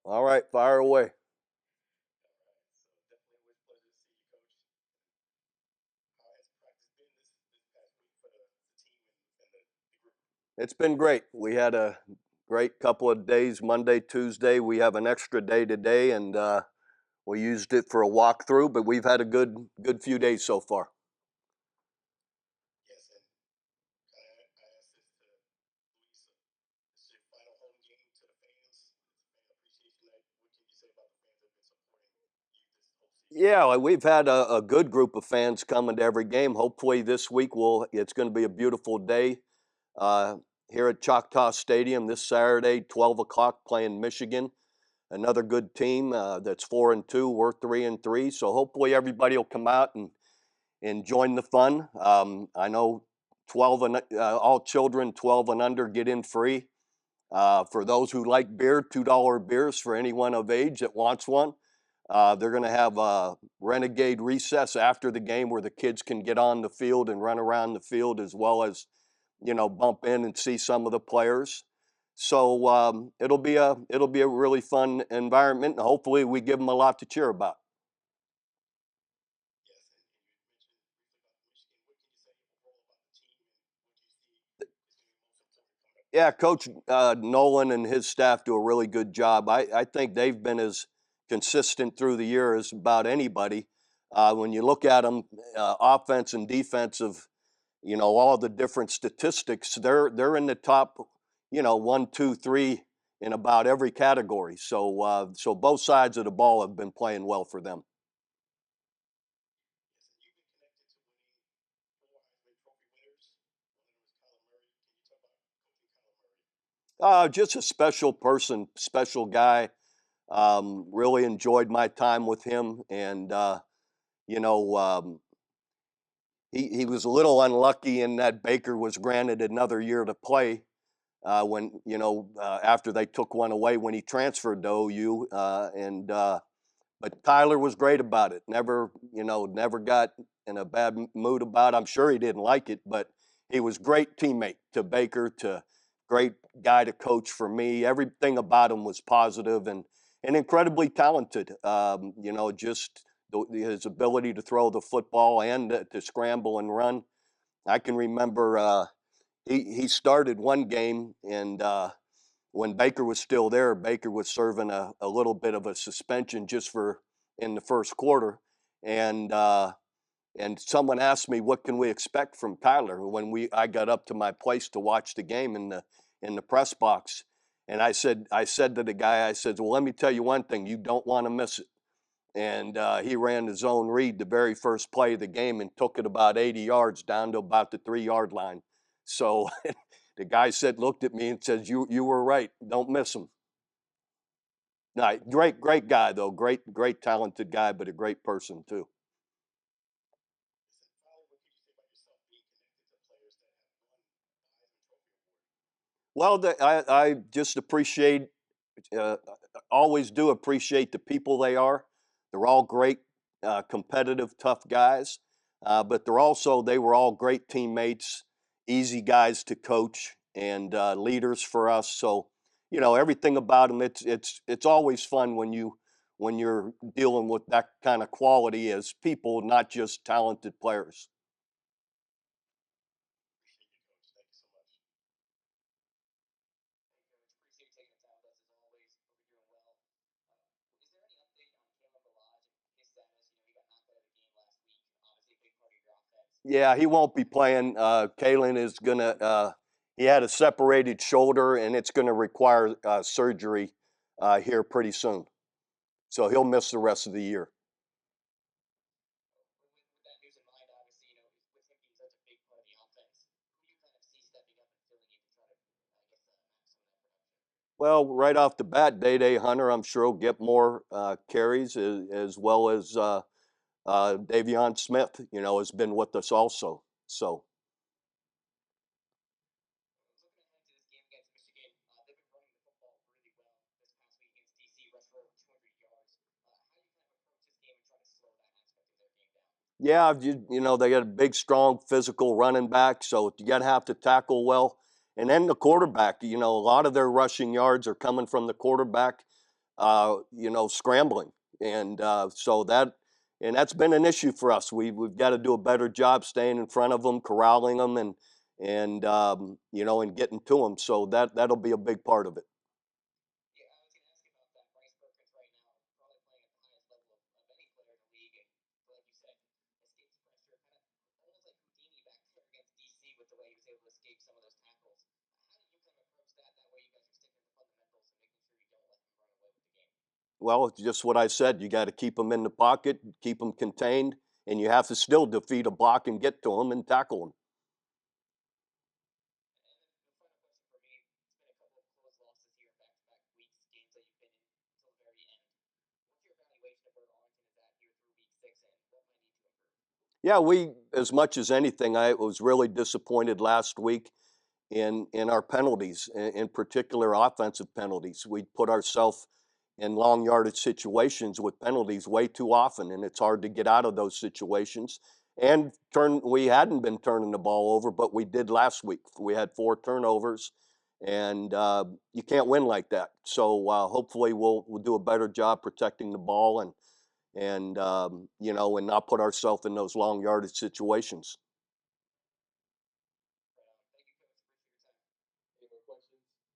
All right, fire away. It's been great. We had a great couple of days, Monday, Tuesday. We have an extra day today, and we used it for a walkthrough, but we've had a good few days so far. Yeah, we've had a good group of fans coming to every game. Hopefully this week it's going to be a beautiful day uh, here at Choctaw Stadium this Saturday, 12 o'clock, playing Michigan. Another good team that's 4-2. We're 3-3. So hopefully everybody will come out and join the fun. I know 12 and all children 12 and under get in free. For those who like beer, $2 beers for anyone of age that wants one. They're going to have a Renegade recess after the game where the kids can get on the field and run around the field as well as, bump in and see some of the players. So it'll be a really fun environment, and hopefully we give them a lot to cheer about. Yeah, Coach Nolan and his staff do a really good job. I think they've been as consistent through the year as about anybody. When you look at them, offense and defensive, all the different statistics, they're in the top, one, two, three in about every category. So both sides of the ball have been playing well for them. Just a special person, special guy. Really enjoyed my time with him, and you know, he was a little unlucky in that Baker was granted another year to play when after they took one away when he transferred to OU, and but Tyler was great about it. Never got in a bad mood about it. I'm sure he didn't like it, but he was great teammate to Baker, to great guy to coach for me. Everything about him was positive and incredibly talented. Just his ability to throw the football and to scramble and run. I can remember he started one game and when Baker was still there, Baker was serving a little bit of a suspension just for in the first quarter, and someone asked me what can we expect from Tyler when I got up to my place to watch the game in the press box, and I said to the guy, I said, well, let me tell you one thing, you don't want to miss it. And he ran the zone read the very first play of the game and took it about 80 yards down to about the 3-yard line. So the guy looked at me and said, "You were right. Don't miss him." No, great guy though. Great talented guy, but a great person too. Well, I just appreciate, uh, always do appreciate the people they are. They're all great, competitive, tough guys, but they were all great teammates, easy guys to coach, and leaders for us. So, everything about them. It's always fun when you're dealing with that kind of quality as people, not just talented players. Yeah, he won't be playing. Kalen is gonna. He had a separated shoulder, and it's going to require surgery here pretty soon. So he'll miss the rest of the year. Well, right off the bat, Day Day Hunter, I'm sure will get more carries as well as Davion Smith. Has been with us also. So yeah, they got a big, strong, physical running back, so you got to have to tackle well. And then the quarterback, a lot of their rushing yards are coming from the quarterback. you know, scrambling, and so that's been an issue for us. We've got to do a better job staying in front of them, corralling them, and you know, and getting to them. So that'll be a big part of it. Yeah, I was going to ask you about that. Bryce Perkins right now, probably playing at the highest level of any player in the league, and like you said, escapes pressure, kind of almost like Houdini back there against DC with the way he was able to escape some of those tackles. How do you kind of approach that? That way, you guys are sticking to the fundamentals and making sure you don't let them run away with the game. Well, it's just what I said. You got to keep them in the pocket, keep them contained, and you have to still defeat a block and get to them and tackle them. And then the final question for me: it's been a couple of close losses here in back-to-back weeks, games that you've been in until the very end. What's your evaluation of where Arlington is at here through week 6, and what might need to improve? Yeah, we, as much as anything, I was really disappointed last week in our penalties, in particular offensive penalties. We put ourselves in long yardage situations with penalties way too often, and it's hard to get out of those situations. And we hadn't been turning the ball over, but we did last week. We had 4 turnovers, and you can't win like that. So hopefully we'll do a better job protecting the ball and you know, and not put ourselves in those long yardage situations. Right on. Thank you, Coach. Appreciate your time. Any more questions?